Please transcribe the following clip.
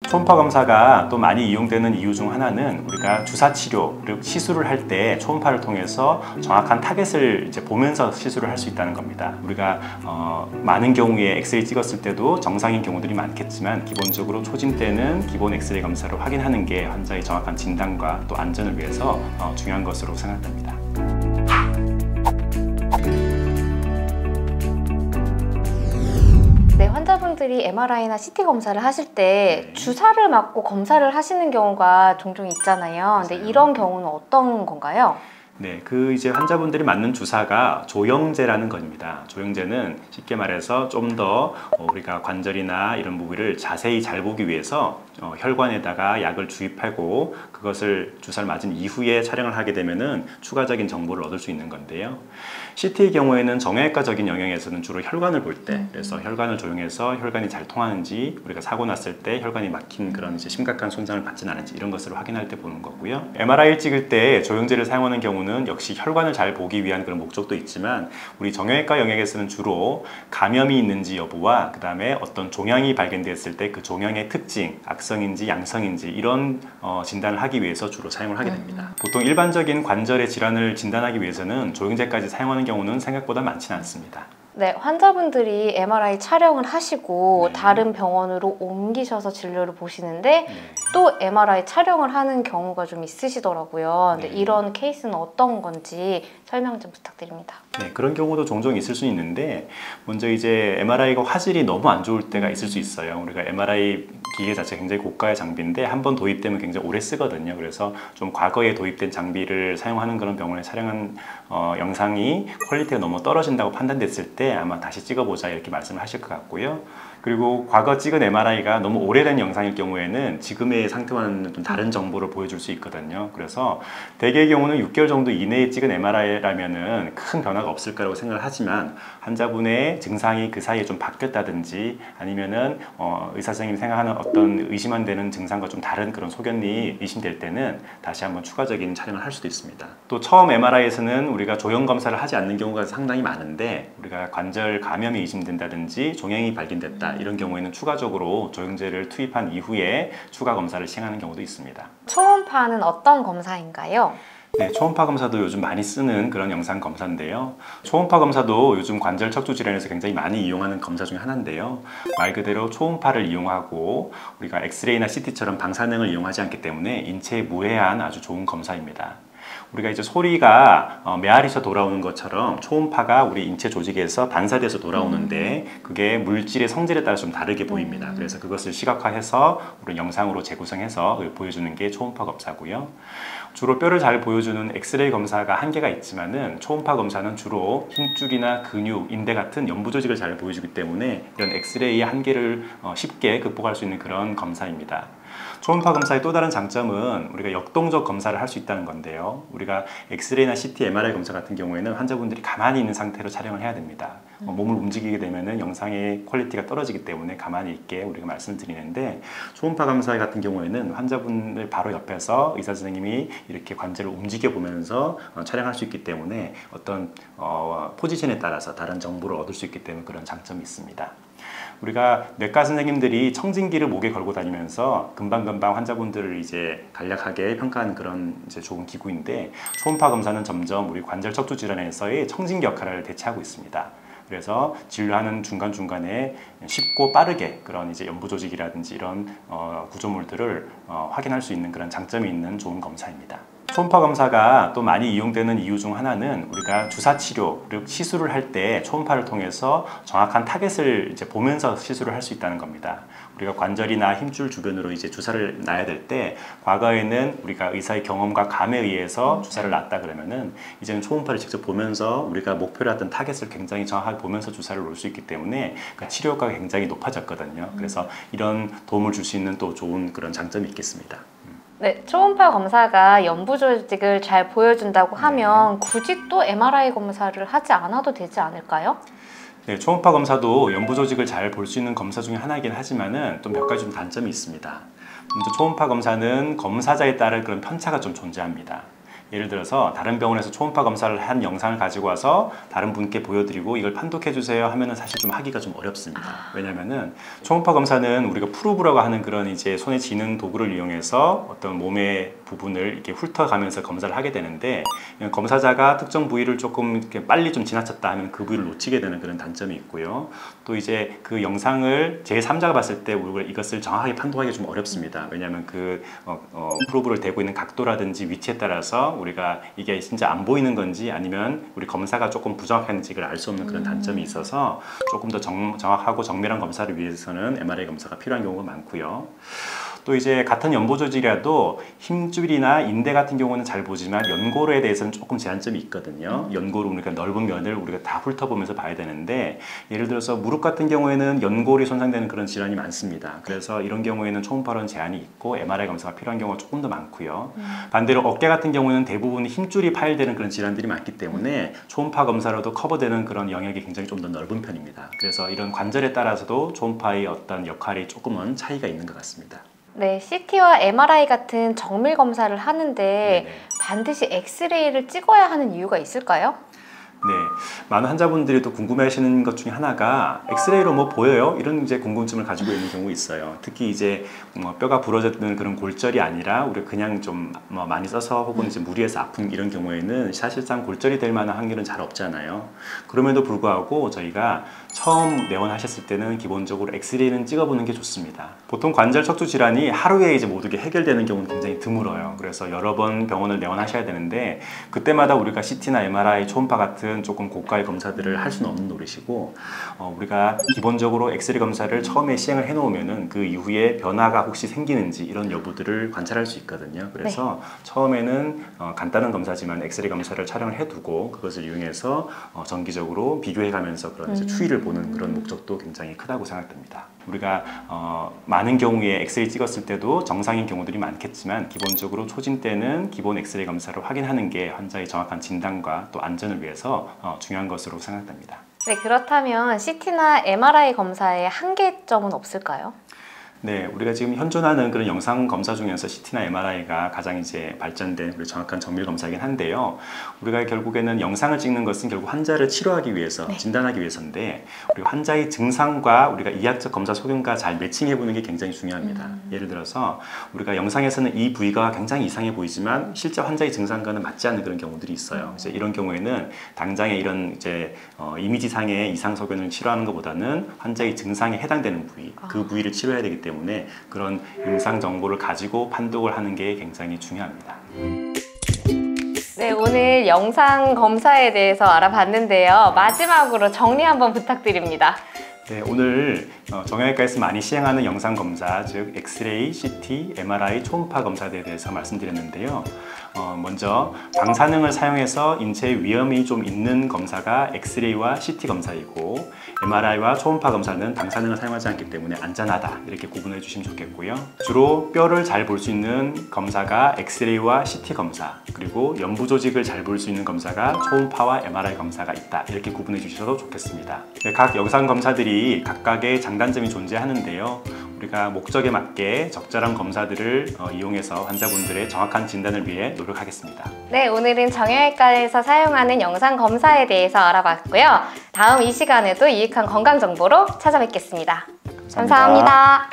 초음파 검사가 또 많이 이용되는 이유 중 하나는 우리가 주사 치료 그리고 시술을 할 때 초음파를 통해서 정확한 타겟을 이제 보면서 시술을 할 수 있다는 겁니다. 우리가 많은 경우에 엑스레이 찍었을 때도 정상인 경우들이 많겠지만 기본적으로 초진 때는 기본 엑스레이 검사로 확인하는 게 환자의 정확한 진단과 또 안전을 위해서 중요한 것으로 생각됩니다. 네, 환자분들이 MRI나 CT 검사를 하실 때 주사를 맞고 검사를 하시는 경우가 종종 있잖아요. 근데 이런 경우는 어떤 건가요? 네, 이제 환자분들이 맞는 주사가 조영제라는 겁니다. 조영제는 쉽게 말해서 좀 더 우리가 관절이나 이런 부위를 자세히 잘 보기 위해서 혈관에다가 약을 주입하고 그것을 주사를 맞은 이후에 촬영을 하게 되면은 추가적인 정보를 얻을 수 있는 건데요. CT의 경우에는 정형외과적인 영역에서는 주로 혈관을 볼 때, 그래서 혈관을 조용해서 혈관이 잘 통하는지, 우리가 사고 났을 때 혈관이 막힌 그런 이제 심각한 손상을 받지는 않은지 이런 것을 확인할 때 보는 거고요. MRI를 찍을 때 조영제를 사용하는 경우는 역시 혈관을 잘 보기 위한 그런 목적도 있지만 우리 정형외과 영역에서는 주로 감염이 있는지 여부와 그 다음에 어떤 종양이 발견됐을 때 그 종양의 특징, 악성인지 양성인지 이런 진단을 하기 위해서 주로 사용을 하게 됩니다. 보통 일반적인 관절의 질환을 진단하기 위해서는 조영제까지 사용하는 경우는 생각보다 많지는 않습니다. 네, 환자분들이 MRI 촬영을 하시고 네. 다른 병원으로 옮기셔서 진료를 보시는데 또 MRI 촬영을 하는 경우가 좀 있으시더라고요. 근데 이런 케이스는 어떤 건지 설명 좀 부탁드립니다. 네, 그런 경우도 종종 있을 수 있는데 먼저 이제 MRI가 화질이 너무 안 좋을 때가 있을 수 있어요. 우리가 MRI 기계 자체가 굉장히 고가의 장비인데 한 번 도입되면 굉장히 오래 쓰거든요. 그래서 좀 과거에 도입된 장비를 사용하는 그런 병원에 촬영한 영상이 퀄리티가 너무 떨어진다고 판단됐을 때 아마 다시 찍어보자 이렇게 말씀을 하실 것 같고요. 그리고 과거 찍은 MRI가 너무 오래된 영상일 경우에는 지금의 상태와는 좀 다른 정보를 보여줄 수 있거든요. 그래서 대개의 경우는 6개월 정도 이내에 찍은 MRI라면은 큰 변화가 없을 거라고 생각을 하지만 환자분의 증상이 그 사이에 좀 바뀌었다든지 아니면은 의사 선생님이 생각하는 어떤 의심 안 되는 증상과 좀 다른 그런 소견이 의심될 때는 다시 한번 추가적인 촬영을 할 수도 있습니다. 또 처음 MRI에서는 우리가 조형 검사를 하지 않는 경우가 상당히 많은데 우리가 관절 감염이 의심된다든지 종양이 발견됐다 이런 경우에는 추가적으로 조영제를 투입한 이후에 추가 검사를 시행하는 경우도 있습니다. 초음파는 어떤 검사인가요? 네, 초음파 검사도 요즘 많이 쓰는 그런 영상 검사인데요. 초음파 검사도 요즘 관절 척추 질환에서 굉장히 많이 이용하는 검사 중에 하나인데요. 말 그대로 초음파를 이용하고 우리가 엑스레이나 CT처럼 방사능을 이용하지 않기 때문에 인체에 무해한 아주 좋은 검사입니다. 우리가 이제 소리가 메아리에서 돌아오는 것처럼 초음파가 우리 인체 조직에서 반사돼서 돌아오는데 그게 물질의 성질에 따라 좀 다르게 보입니다. 그래서 그것을 시각화해서 우리 영상으로 재구성해서 보여주는 게 초음파 검사고요. 주로 뼈를 잘 보여주는 엑스레이 검사가 한계가 있지만은 초음파 검사는 주로 힘줄이나 근육, 인대 같은 연부 조직을 잘 보여주기 때문에 이런 엑스레이의 한계를 쉽게 극복할 수 있는 그런 검사입니다. 초음파 검사의 또 다른 장점은 우리가 역동적 검사를 할 수 있다는 건데요. 우리가 엑스레이나 CT, MRI 검사 같은 경우에는 환자분들이 가만히 있는 상태로 촬영을 해야 됩니다. 몸을 움직이게 되면은 영상의 퀄리티가 떨어지기 때문에 가만히 있게 우리가 말씀을 드리는데 초음파 검사 같은 경우에는 환자분을 바로 옆에서 의사 선생님이 이렇게 관절을 움직여 보면서 촬영할 수 있기 때문에 어떤 포지션에 따라서 다른 정보를 얻을 수 있기 때문에 그런 장점이 있습니다. 우리가 뇌과 선생님들이 청진기를 목에 걸고 다니면서 금방금방 환자분들을 이제 간략하게 평가하는 그런 이제 좋은 기구인데 초음파 검사는 점점 우리 관절 척추 질환에서의 청진기 역할을 대체하고 있습니다. 그래서 진료하는 중간중간에 쉽고 빠르게 그런 이제 연부 조직이라든지 이런 구조물들을 확인할 수 있는 그런 장점이 있는 좋은 검사입니다. 초음파 검사가 또 많이 이용되는 이유 중 하나는 우리가 주사 치료 그리고 시술을 할 때 초음파를 통해서 정확한 타겟을 이제 보면서 시술을 할 수 있다는 겁니다. 우리가 관절이나 힘줄 주변으로 이제 주사를 놔야 될 때 과거에는 우리가 의사의 경험과 감에 의해서 주사를 놨다 그러면은 이제는 초음파를 직접 보면서 우리가 목표로 했던 타겟을 굉장히 정확하게 보면서 주사를 놓을 수 있기 때문에 그 치료 효과가 굉장히 높아졌거든요. 그래서 이런 도움을 줄 수 있는 또 좋은 그런 장점이 있겠습니다. 네, 초음파 검사가 연부 조직을 잘 보여준다고 하면 굳이 또 MRI 검사를 하지 않아도 되지 않을까요? 네, 초음파 검사도 연부 조직을 잘 볼 수 있는 검사 중에 하나이긴 하지만은 또 몇 가지 좀 단점이 있습니다. 먼저 초음파 검사는 검사자에 따른 그런 편차가 좀 존재합니다. 예를 들어서 다른 병원에서 초음파 검사를 한 영상을 가지고 와서 다른 분께 보여드리고 이걸 판독해 주세요 하면은 사실 좀 하기가 좀 어렵습니다. 왜냐면은 초음파 검사는 우리가 프로브라고 하는 그런 이제 손에 쥐는 도구를 이용해서 어떤 몸의 부분을 이렇게 훑어가면서 검사를 하게 되는데, 검사자가 특정 부위를 조금 이렇게 빨리 좀 지나쳤다 하면 그 부위를 놓치게 되는 그런 단점이 있고요. 또 이제 그 영상을 제3자가 봤을 때 우리가 이것을 정확하게 판독하기 좀 어렵습니다. 왜냐하면 그 프로브를 대고 있는 각도라든지 위치에 따라서 우리가 이게 진짜 안 보이는 건지 아니면 우리 검사가 조금 부정확한지 그걸 알 수 없는 그런 단점이 있어서 조금 더 정확하고 정밀한 검사를 위해서는 MRI 검사가 필요한 경우가 많고요. 또 이제 같은 연보조직이라도 힘줄이나 인대 같은 경우는 잘 보지만 연골에 대해서는 조금 제한점이 있거든요. 연골은 우리가 넓은 면을 우리가 다 훑어보면서 봐야 되는데, 예를 들어서 무릎 같은 경우에는 연골이 손상되는 그런 질환이 많습니다. 그래서 이런 경우에는 초음파로는 제한이 있고 MRI 검사가 필요한 경우가 조금 더 많고요. 반대로 어깨 같은 경우는 대부분 힘줄이 파열되는 그런 질환들이 많기 때문에 초음파 검사로도 커버되는 그런 영역이 굉장히 좀 더 넓은 편입니다. 그래서 이런 관절에 따라서도 초음파의 어떤 역할이 조금은 차이가 있는 것 같습니다. 네, CT와 MRI 같은 정밀 검사를 하는데 네네. 반드시 엑스레이를 찍어야 하는 이유가 있을까요? 네, 많은 환자분들이 또 궁금해하시는 것 중에 하나가 엑스레이로 뭐 보여요? 이런 이제 궁금증을 가지고 있는 경우 있어요. 특히 이제 뼈가 부러졌는 그런 골절이 아니라 우리가 그냥 좀 많이 써서 혹은 이제 무리해서 아픈 이런 경우에는 사실상 골절이 될 만한 확률은 잘 없잖아요. 그럼에도 불구하고 저희가 처음 내원하셨을 때는 기본적으로 엑스레이는 찍어보는 게 좋습니다. 보통 관절 척추 질환이 하루에 이제 모두게 해결되는 경우는 굉장히 드물어요. 그래서 여러 번 병원을 내원하셔야 되는데 그때마다 우리가 CT나 MRI, 초음파 같은 조금 고가의 검사들을 할 수는 없는 노릇이고, 우리가 기본적으로 엑스레이 검사를 처음에 시행을 해놓으면은 그 이후에 변화가 혹시 생기는지 이런 여부들을 관찰할 수 있거든요. 그래서 처음에는 간단한 검사지만 엑스레이 검사를 촬영을 해두고 그것을 이용해서 정기적으로 비교해가면서 그런 이제 추이를 보는 그런 목적도 굉장히 크다고 생각됩니다. 우리가 많은 경우에 엑스레이 찍었을 때도 정상인 경우들이 많겠지만 기본적으로 초진 때는 기본 엑스레이 검사를 확인하는 게 환자의 정확한 진단과 또 안전을 위해서 중요한 것으로 생각됩니다. 네, 그렇다면 CT나 MRI 검사의 한계점은 없을까요? 네, 우리가 지금 현존하는 그런 영상 검사 중에서 CT나 MRI가 가장 이제 발전된 우리 정확한 정밀 검사이긴 한데요. 우리가 결국에는 영상을 찍는 것은 결국 환자를 치료하기 위해서, 진단하기 위해서인데, 우리가 환자의 증상과 우리가 이학적 검사 소견과 잘 매칭해 보는 게 굉장히 중요합니다. 예를 들어서 우리가 영상에서는 이 부위가 굉장히 이상해 보이지만 실제 환자의 증상과는 맞지 않는 그런 경우들이 있어요. 이제 이런 경우에는 당장의 이런 이제 이미지상의 이상 소견을 치료하는 것보다는 환자의 증상에 해당되는 부위, 그 부위를 치료해야 되기 때문에 그런 임상 정보를 가지고 판독을 하는 게 굉장히 중요합니다. 네, 오늘 영상 검사에 대해서 알아봤는데요. 마지막으로 정리 한번 부탁드립니다. 네, 오늘 정형외과에서 많이 시행하는 영상 검사, 즉 엑스레이, CT, MRI, 초음파 검사에 대해서 말씀드렸는데요. 먼저 방사능을 사용해서 인체에 위험이 좀 있는 검사가 엑스레이와 CT 검사이고, MRI와 초음파 검사는 방사능을 사용하지 않기 때문에 안전하다, 이렇게 구분해 주시면 좋겠고요. 주로 뼈를 잘 볼 수 있는 검사가 엑스레이와 CT 검사, 그리고 연부 조직을 잘 볼 수 있는 검사가 초음파와 MRI 검사가 있다, 이렇게 구분해 주셔도 좋겠습니다. 각 영상 검사들이 각각의 장단점이 존재하는데요. 우리가 목적에 맞게 적절한 검사들을 이용해서 환자분들의 정확한 진단을 위해 노력하겠습니다. 네, 오늘은 정형외과에서 사용하는 영상 검사에 대해서 알아봤고요. 다음 이 시간에도 유익한 건강 정보로 찾아뵙겠습니다. 감사합니다.